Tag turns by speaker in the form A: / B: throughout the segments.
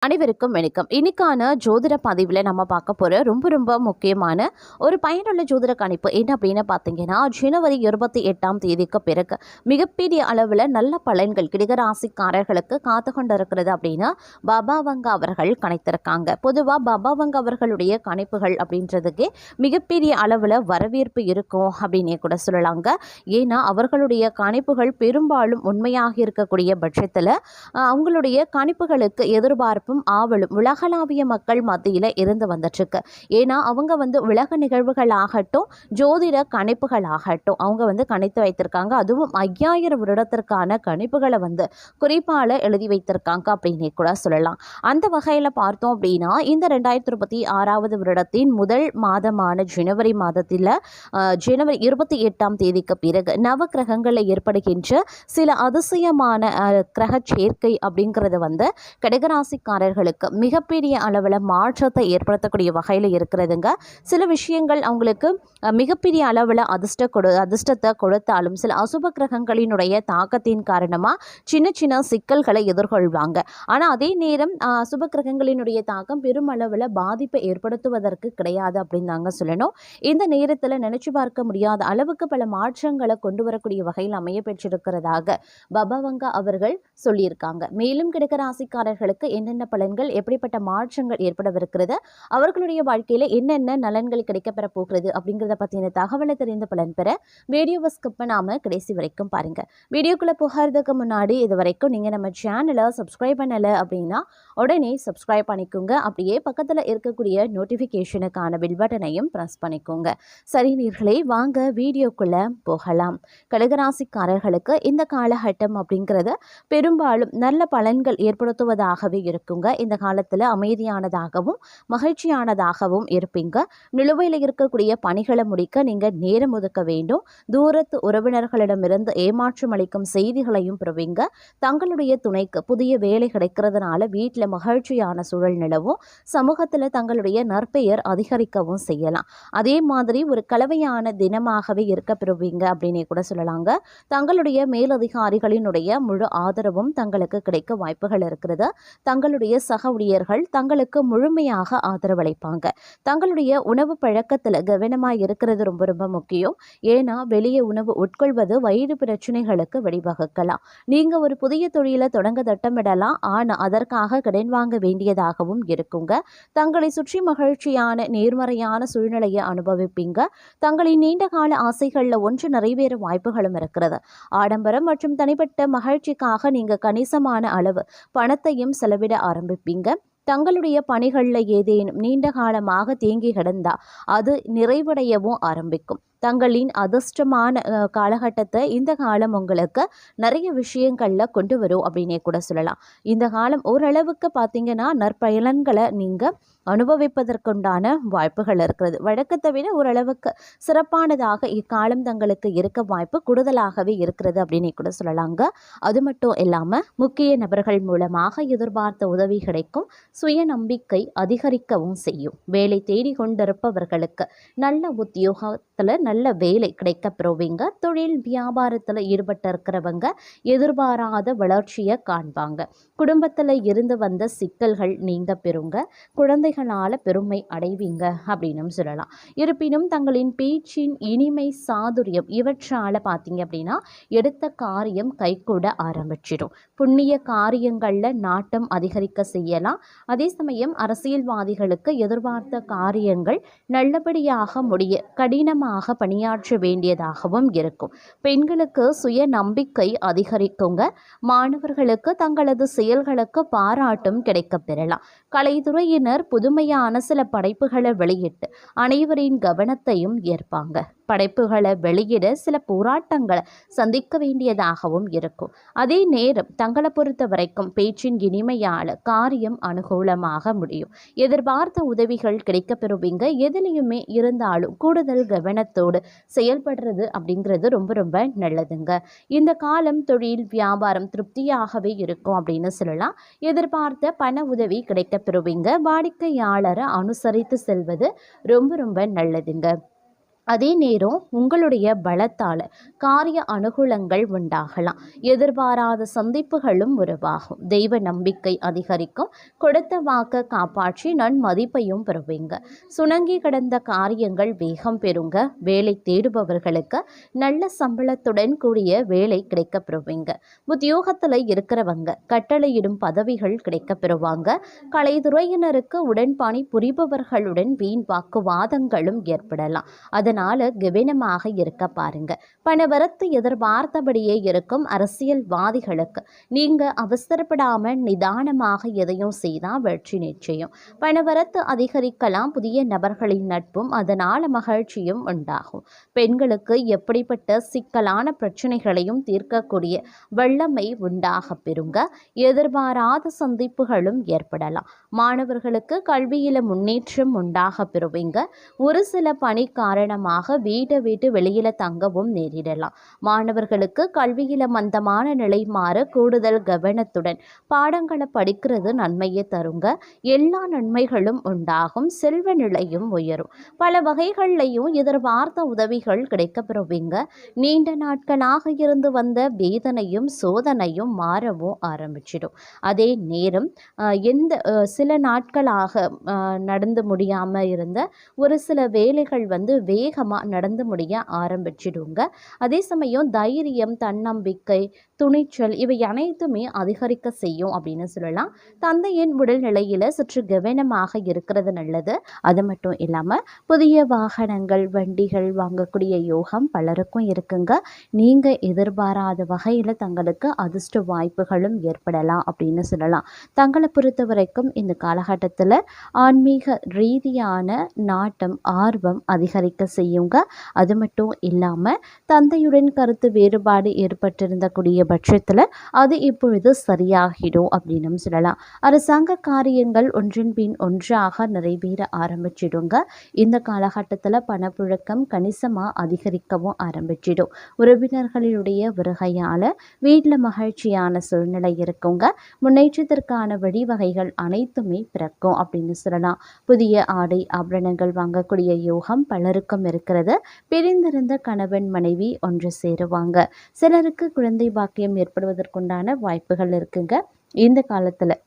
A: அனைவருக்கும் வணக்கம். இன்னைக்கான ஜோதிட பதிவில் நம்ம பார்க்க போகிற ரொம்ப ரொம்ப முக்கியமான ஒரு பயனுள்ள ஜோதிட கணிப்பு என்ன அப்படின்னு பார்த்தீங்கன்னா, ஜனவரி 28ஆம் தேதிக்கு பிறகு மிகப்பெரிய அளவில் நல்ல பலன்கள் கிடகராசிக்காரர்களுக்கு காத்து கொண்டு இருக்கிறது அப்படின்னு பாபாவங்க அவர்கள் கணித்திருக்காங்க. பொதுவாக பாபாவங்க அவர்களுடைய கணிப்புகள் அப்படின்றதுக்கே மிகப்பெரிய அளவில் வரவேற்பு இருக்கும் அப்படின்னே கூட சொல்லலாங்க. ஏன்னா அவர்களுடைய கணிப்புகள் பெரும்பாலும் உண்மையாக இருக்கக்கூடிய பட்சத்தில் அவங்களுடைய கணிப்புகளுக்கு எதிர்பார்ப்பும் ஆவலும் உலகளாவிய மக்கள் மத்தியில் இருந்து வந்துட்டுருக்கு. ஏன்னா அவங்க உலக நிகழ்வுகள் ஆகட்டும், ஜோதிட கணிப்புகள் ஆகட்டும், அவங்க கணித்து வைத்திருக்காங்க. அதுவும் 5000 வருடத்திற்கான கணிப்புகளை குறிப்பால எழுதி வைத்திருக்காங்க அப்படின்னே கூட சொல்லலாம். அந்த வகையில் பார்த்தோம் அப்படின்னா, இந்த 2026ஆவது வருடத்தின் முதல் மாதமான ஜனவரி மாதத்தில் ஜனவரி 28ஆம் தேதிக்கு பிறகு நவ கிரகங்களில் ஏற்படுகின்ற சில அதிசயமான கிரக சேர்க்கை அப்படிங்கிறது கடகராசிக்காரர்களுக்கு மிகப்பெரிய அளவில் மாற்றத்தை ஏற்படுத்தக்கூடிய வகையில் இருக்கிறதுங்க. சில விஷயங்கள் அவங்களுக்கு மிகப்பெரிய அளவில் அதிர்ஷ்டத்தை கொடுத்தாலும் சில அசுப கிரகங்களினுடைய தாக்கத்தின் காரணமாக சின்ன சின்ன சிக்கல்களை எதிர்கொள்வாங்க. ஆனால் அதே நேரம் அசுப கிரகங்களினுடைய தாக்கம் பெருமளவில் பாதிப்பை ஏற்படுத்துவதற்கு கிடையாது அப்படின்னு தாங்க சொல்லணும். இந்த நேரத்தில் நினைச்சு பார்க்க முடியாத அளவுக்கு பல மாற்றங்களை கொண்டு வரக்கூடிய வகையில் அமைய பெற்றிருக்கிறதாக பாபாவங்க அவர்கள் சொல்லியிருக்காங்க. மேலும் கடகராசிக்காரர்களுக்கு என்னென்ன பலன்கள், எப்படிப்பட்ட மாற்றங்கள் ஏற்படவிருக்கிறது, அவர்களுடைய வாழ்க்கையில் என்னென்ன நலன்கள் கிடைக்கப்பெற போகிறது அப்படிங்கிறத பற்றின தகவலை தெரிந்து பலன் பெற வீடியோவை ஸ்கிப் பண்ணாம கடைசி வரைக்கும் பாருங்க. வீடியோக்குள்ள போகிறதுக்கு முன்னாடி இது வரைக்கும் நீங்கள் நம்ம சேனலை சப்ஸ்கிரைப் பண்ணலை அப்படின்னா உடனே சப்ஸ்கிரைப் பண்ணிக்கோங்க. அப்படியே பக்கத்தில் இருக்கக்கூடிய நோட்டிஃபிகேஷனுக்கான பில் பட்டனையும் ப்ரெஸ் பண்ணிக்கோங்க. சரி நேயர்களே, வாங்க வீடியோக்குள்ள போகலாம். கடகராசிக்காரர்களுக்கு இந்த காலகட்டம் அப்படிங்கிறது பெரும்பாலும் நல்ல பலன்கள் ஏற்படுத்துவதாகவே இருக்குங்க. இந்த காலத்தில் அமைதியானதாகவும் மகிழ்ச்சியானதாகவும் இருப்பீங்க. நிலுவையில் இருக்கக்கூடிய பணிகளை முடிக்க நீங்கள் நேரம் ஒதுக்க வேண்டும். தூரத்து உறவினர்களிடமிருந்து ஏமாற்றம் அளிக்கும் செய்திகளையும் பெறுவீங்க. தங்களுடைய துணைக்கு புதிய வேலை கிடைக்கிறதுனால வீட்டில் மகிழ்ச்சியான சூழல் நிலவும். சமூகத்தில் தங்களுடைய நற்பெயர் அதிகரிக்கவும் செய்யலாம். அதே மாதிரி ஒரு கலவையான தினமாகவே இருக்க பெறுவீங்க அப்படின்னே கூட சொல்லலாங்க. தங்களுடைய மேலதிகாரிகளினுடைய முழு ஆதரவும் தங்களுக்கு கிடைக்க வாய்ப்புகள் இருக்கிறது. தங்களுடைய சக ஊழியர்கள் தங்களுக்கு முழுமையாக ஆதரவளிப்பாங்க. தங்களுடைய உணவு பழக்கத்தில் கவனமாக இருக்கிறது ரொம்ப ரொம்ப முக்கியம். ஏன்னா வெளியே உணவு உட்கொள்வது வயிறு பிரச்சனைகளுக்கு வழிவகுக்கலாம். நீங்க ஒரு புதிய தொழிலை தொடங்க திட்டமிடலாம். ஆனால் அதற்காக கடன் வாங்க வேண்டியதாகவும் இருக்குங்க. தங்களை சுற்றி மகிழ்ச்சியான நேர்மறையான சூழ்நிலையை அனுபவிப்பீங்க. தங்களின் நீண்ட கால ஆசைகளில் ஒன்று நிறைவேற வாய்ப்புகளும் இருக்கிறது. ஆடம்பரம் மற்றும் தனிப்பட்ட மகிழ்ச்சிக்காக நீங்க கணிசமான அளவு பணத்தையும் செலவிட ஆரம்பிப்பீங்க. தங்களுடைய பணிகளில் ஏதேனும் நீண்ட காலமாக தேங்கி கிடந்தா அது நிறைவடையவும் ஆரம்பிக்கும். தங்களின் அதிர்ஷ்டமான காலகட்டத்தை இந்த காலம் உங்களுக்கு நிறைய விஷயங்களில் கொண்டு வரும் அப்படின்னே கூட சொல்லலாம். இந்த காலம் ஓரளவுக்கு பார்த்தீங்கன்னா நற்பயன்களை நீங்கள் அனுபவிப்பதற்குண்டான வாய்ப்புகள் இருக்கிறது. வழக்கத்தை விட ஓரளவுக்கு சிறப்பானதாக இக்காலம் தங்களுக்கு இருக்க வாய்ப்பு கூடுதலாகவே இருக்கிறது அப்படின்னே கூட சொல்லலாங்க. அது மட்டும் இல்லாமல் முக்கிய நபர்கள் மூலமாக எதிர்பார்த்த உதவி கிடைக்கும். சுய நம்பிக்கை அதிகரிக்கவும் செய்யும். வேலை தேடி கொண்டிருப்பவர்களுக்கு நல்ல உத்தியோகத்தில் நல்ல வேலை கிடைக்க பெறுவீங்க. தொழில் வியாபாரத்தில் ஈடுபட்டு இருக்கிறவங்க எதிர்பாராத வளர்ச்சியை காண்பாங்க. குடும்பத்தில் இருந்து வந்த சிக்கல்கள் நீங்க பெறுங்க. குழந்தைகளால் பெருமை அடைவீங்க அப்படின்னு சொல்லலாம். இருப்பினும் தங்களின் பேச்சின் இனிமை, சாதுரியம் இவற்றால் பார்த்தீங்க அப்படின்னா எடுத்த காரியம் கைகூட ஆரம்பிச்சிடும். புண்ணிய காரியங்களில் நாட்டம் அதிகரிக்க செய்யலாம். அதே சமயம் அரசியல்வாதிகளுக்கு எதிர்பார்த்த காரியங்கள் நல்லபடியாக முடிய கடினமாக பணியாற்ற வேண்டியதாகவும் இருக்கும். பெண்களுக்கு சுய நம்பிக்கை அதிகரிக்குங்க. மாணவர்களுக்கு தங்களது செயல்களுக்கு பாராட்டும் கிடைக்க பெறலாம். கலைத்துறையினர் புதுமையான சில படைப்புகளை வெளியிட்டு அனைவரின் கவனத்தையும் ஏற்பாங்க. படைப்புகளை வெளியிட சில போராட்டங்களை சந்திக்க வேண்டியதாகவும் இருக்கும். அதே நேரம் தங்களை பொறுத்த வரைக்கும் பேச்சின் இனிமையால் காரியம் அனுகூலமாக முடியும். எதிர்பார்த்த உதவிகள் கிடைக்க பெறுவீங்க. எதிலையுமே இருந்தாலும் கூடுதல் கவனத்தோடு செயல்படுறது அப்படிங்கிறது ரொம்ப ரொம்ப நல்லதுங்க. இந்த காலம் தொழில் வியாபாரம் திருப்தியாகவே இருக்கும் அப்படின்னு சொல்லலாம். எதிர்பார்த்த பண உதவி கிடைக்க பெறுவீங்க. வாடிக்கையாளரை அனுசரித்து செல்வது ரொம்ப ரொம்ப நல்லதுங்க. அதே நேரம் உங்களுடைய பலத்தால் காரிய அனுகூலங்கள் உண்டாகலாம். எதிர்பாராத சந்திப்புகளும் உருவாகும். தெய்வ நம்பிக்கை அதிகரிக்கும். கொடுத்த வாக்க காப்பாற்றி நன்மதிப்பையும் பெறுவீங்க. சுணங்கி கிடந்த காரியங்கள் வேகம் பெறுங்க. வேலை தேடுபவர்களுக்கு நல்ல சம்பளத்துடன் கூடிய வேலை கிடைக்க பெறுவீங்க. உத்தியோகத்தில் இருக்கிறவங்க கட்டளையிடும் பதவிகள் கிடைக்க பெறுவாங்க. கலைத்துறையினருக்கு உடன்பணி புரிபவர்களுடன் வீண் வாக்குவாதங்களும் ஏற்படலாம். அதனால் கவனமாக இருக்க பாருங்க. பணவரத்து எதிர்பார்த்தபடியே இருக்கும். அரசியல்வாதிகளுக்கு நீங்க அவசரப்படாம நிதானமாக எதையும் செய்தால் வெற்றி நிச்சயம். பணவரத்து அதிகரிக்கலாம். புதிய நபர்களின் நட்பும் அதனால மகிழ்ச்சியும் உண்டாகும். பெண்களுக்கு எப்படிப்பட்ட சிக்கலான பிரச்சனைகளையும் தீர்க்கக்கூடிய வல்லமை உண்டாக பெறுங்க. எதிர்பாராத சந்திப்புகளும் ஏற்படலாம். மாணவர்களுக்கு கல்வியில முன்னேற்றம் உண்டாக பெறுவீங்க. ஒரு சில பணி காரணமாக வீட்டை விட்டு வெளியில தங்கவும் நேரிடலாம். மாணவர்களுக்கு கல்வியில மந்தமான நிலை மாற கூடுதல் கவனத்துடன் பாடங்களை படிக்கிறது நன்மையை தருங்க. எல்லா நன்மைகளும் உண்டாகும். செல்வ நிலையும் உயரும். பல வகைகள்லையும் எதிர்பார்த்த உதவிகள் கிடைக்க பெறுவீங்க. நீண்ட நாட்களாக இருந்து வந்த வேதனையும் சோதனையும் மாறவும் ஆரம்பிச்சிடும். அதே நேரம் சில நாட்களாக நடந்து முடியாம இருந்த ஒரு சில வேலைகள் வேகமாக நடந்து முடிய ஆரம்பிச்சிடுங்க. அதே சமயம் தைரியம், தன்னம்பிக்கை, துணிச்சல் இவை அனைத்துமே அதிகரிக்க செய்யும் அப்படின்னு சொல்லலாம். தந்தையின் உடல்நிலையில் சற்று கவனமாக இருக்கிறது நல்லது. அது மட்டும் இல்லாமல் புதிய வாகனங்கள், வண்டிகள் வாங்கக்கூடிய யோகம் பலருக்கும் இருக்குங்க. நீங்கள் எதிர்பாராத வகையில் தங்களுக்கு அதிர்ஷ்ட வாய்ப்புகளும் ஏற்படலாம் அப்படின்னு சொல்லலாம். தங்களை பொறுத்த வரைக்கும் இந்த காலகட்டத்தில் ஆன்மீக ரீதியான நாட்டம், ஆர்வம் அதிகரிக்க செய்யுங்க. அது மட்டும் இல்லாமல் தந்தையுடன் கருத்து வேறுபாடு ஏற்பட்டிருந்த கூடிய பட்சத்தில் அது இப்பொழுது சரியாகிடும் அப்படின்னு சொல்லலாம். அரசாங்க காரியங்கள் ஒன்றின் பின் ஒன்றாக நிறைவேற ஆரம்பிச்சிடுங்க. இந்த காலகட்டத்தில் பணப்புழக்கம் கணிசமாக அதிகரிக்கவும் ஆரம்பிச்சிடும். உறவினர்களுடைய வருகையால் வீட்டில் மகிழ்ச்சியான சூழ்நிலை இருக்குங்க. முன்னேற்றத்திற்கான வழிவகைகள் அனைத்துமே பிறக்கும் அப்படின்னு சொல்லலாம். புதிய ஆடை ஆபரணங்கள் வாங்கக்கூடிய யோகம் பலருக்கும் இருக்கிறது. பிரிந்திருந்த கணவன் மனைவி ஒன்று சேருவாங்க. சிலருக்கு குழந்தை பாக்கியம் ஏற்படுவதற்குண்டான வாய்ப்புகள் இருக்குங்க. இந்த காலத்தில்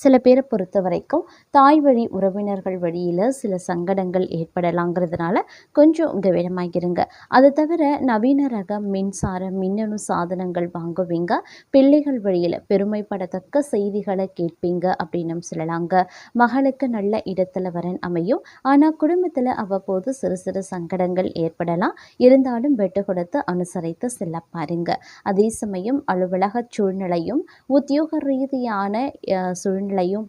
A: சில பேரை பொறுத்த வரைக்கும் தாய் வழி உறவினர்கள் வழியில் சில சங்கடங்கள் ஏற்படலாங்கிறதுனால கொஞ்சம் கவனமாகிருங்க. அது தவிர நவீன ரக மின்சார மின்னணு சாதனங்கள் வாங்குவீங்க. பிள்ளைகள் வழியில் பெருமைப்படத்தக்க செய்திகளை கேட்பீங்க அப்படின்னு சொல்லலாங்க. மகளுக்கு நல்ல இடத்துல வரன் அமையும். ஆனால் குடும்பத்தில் அவ்வப்போது சிறு சிறு சங்கடங்கள் ஏற்படலாம். இருந்தாலும் வெட்டு கொடுத்து அனுசரித்து செல்ல பாருங்க. அதே சமயம் அலுவலக சூழ்நிலையும் உத்தியோக ரீதியான சூழ்நிலையும்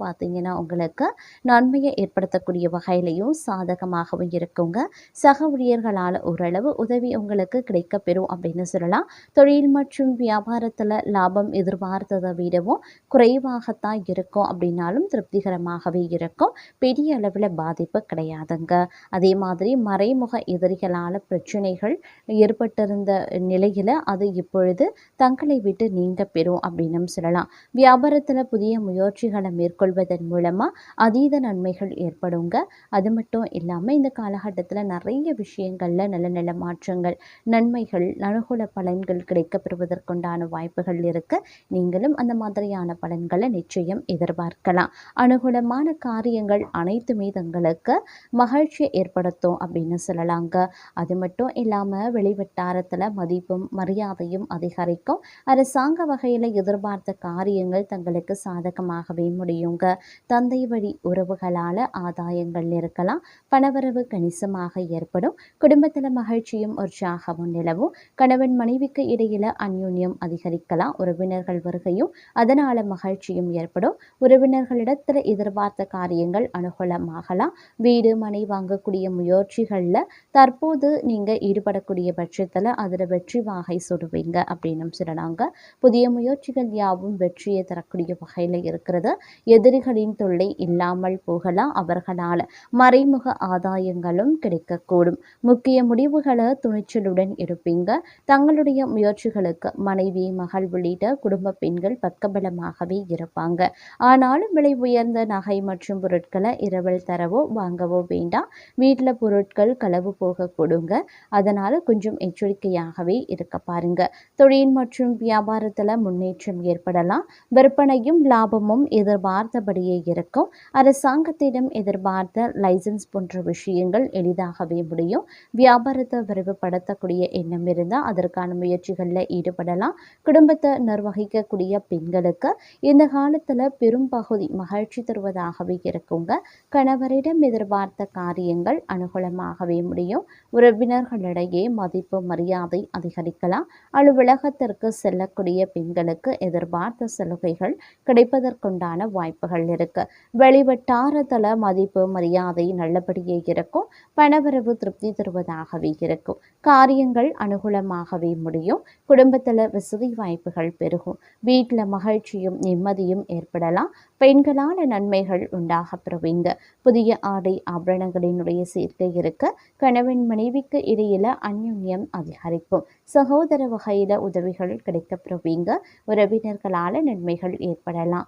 A: பார்த்தீங்கன்னா உங்களுக்கு நன்மையை ஏற்படுத்தக்கூடிய வகையிலையும் சாதகமாகவும் இருக்குங்க. சக ஊழியர்களால் ஓரளவு உதவி உங்களுக்கு கிடைக்க பெறும் அப்படின்னு சொல்லலாம். தொழில் மற்றும் வியாபாரத்தில் லாபம் எதிர்பார்த்ததை விடவும் குறைவாகத்தான் இருக்கும் அப்படின்னாலும் திருப்திகரமாகவே இருக்கும். பெரிய அளவில் பாதிப்பு கிடையாதுங்க. அதே மாதிரி மறைமுக எதிரிகளால் பிரச்சனைகள் ஏற்பட்டிருந்த நிலையில் அது இப்பொழுது தங்களை விட்டு நீங்க பெறும் அப்படின்னு சொல்லலாம். வியாபாரத்தில் புதிய முயற்சிகளை மேற்கொள்வதன் மூலமாக அதீத நன்மைகள் ஏற்படுங்க. அது மட்டும் இல்லாமல் இந்த காலகட்டத்தில் நிறைய விஷயங்களில் நல்ல நல்ல மாற்றங்கள், நன்மைகள், அனுகூல பலன்கள் கிடைக்கப்பெறுவதற்குண்டான வாய்ப்புகள் இருக்குது. நீங்களும் அந்த மாதிரியான பலன்களை நிச்சயம் எதிர்பார்க்கலாம். அனுகூலமான காரியங்கள் அனைத்துமே தங்களுக்கு மகிழ்ச்சியை ஏற்படுத்தும் அப்படின்னு சொல்லலாங்க. அது மட்டும் இல்லாமல் வெளிவட்டாரத்தில் மதிப்பும் மரியாதையும் அதிகரிக்கும். அரசாங்க வகையில் எதிர்பார்த்த காரியங்கள் தங்களுக்கு சாதகமாகவே முடியுங்க. தந்தை வழி உறவுகளால் ஆதாயங்கள் இருக்கலாம். பணவரவு கணிசமாக ஏற்படும். குடும்பத்தில் மகிழ்ச்சியும் உற்சாகமும் நிலவும். கணவன் மனைவிக்கு இடையில அந்யோன்யம் அதிகரிக்கலாம். உறவினர்கள் வருகையும் அதனால மகிழ்ச்சியும் ஏற்படும். உறவினர்களிடத்தில் எதிர்பார்த்த காரியங்கள் அனுகூலமாகலாம். வீடு மனை வாங்கக்கூடிய முயற்சிகளில் தற்போது நீங்கள் ஈடுபடக்கூடிய பட்சத்தில் அதில் வெற்றி வாகை சுடுவீங்க அப்படின்னு சொல்லலாங்க. புதிய முயற்சிகள் யாவும் வெற்றியை தரக்கூடிய வகையில் இருக்கிறது. எதிரிகளின் தொல்லை இல்லாமல் போகலாம். அவர்களால் மறைமுக ஆதாயங்களும் கிடைக்கக்கூடும். முக்கிய முடிவுகளை துணிச்சலுடன் எடுப்பீங்க. தங்களுடைய முயற்சிகளுக்கு மனைவி, மகள் உள்ளிட்ட குடும்ப பெண்கள் பக்கபலமாகவே இருப்பாங்க. ஆனாலும் விலை உயர்ந்த நகை மற்றும் பொருட்களை இரவல் தரவோ வாங்கவோ வேண்டாம். வீட்டில் பொருட்கள் களவு போக கொடுங்க. அதனால கொஞ்சம் எச்சரிக்கையாகவே இருக்க பாருங்க. தொழில் மற்றும் வியாபாரத்தில் முன்னேற்றம் ஏற்படலாம். விற்பனையும் லாபமும் எதிர்பார்த்தபடியே இருக்கும். அரசாங்கத்திடம் எதிர்பார்த்த லைசன்ஸ் போன்ற விஷயங்கள் எளிதாகவே முடியும். வியாபாரத்தை விரைவுபடுத்தக்கூடிய எண்ணம் இருந்தால் அதற்கான முயற்சிகளில் ஈடுபடலாம். குடும்பத்தை நிர்வகிக்கக்கூடிய பெண்களுக்கு இந்த காலத்தில் பெரும் பகுதி மகிழ்ச்சி தருவதாகவே இருக்குங்க. கணவரிடம் எதிர்பார்த்த காரியங்கள் அனுகூலமாகவே முடியும். உறவினர்களிடையே மதிப்பு மரியாதை அதிகரிக்கலாம். அலுவலகத்திற்கு செல்லக்கூடிய பெண்களுக்கு எதிர்பார்த்த சலுகைகள் கிடைப்பதற்குண்டான வாய்ப்புகள் இருக்கு. வெளிவட்டாரத்தில் மதிப்பு மரியாதை நல்லபடியே இருக்கும். பணவரவு திருப்தி தருவதாகவே இருக்கும். காரியங்கள் அனுகூலமாகவே முடியும். குடும்பத்தில் வசதி வாய்ப்புகள் பெருகும். வீட்டில் மகிழ்ச்சியும் நிம்மதியும் ஏற்படலாம். பெண்களான நன்மைகள் உண்டாக பெறுவீங்க. புதிய ஆடை ஆபரணங்களினுடைய சேர்க்கை இருக்க கணவன் மனைவிக்கு இடையில அந்யுன்யம் அதிகரிக்கும். சகோதர வகையில உதவிகள் கிடைக்க பெறுவீங்க. உறவினர்களால நன்மைகள் ஏற்படலாம்.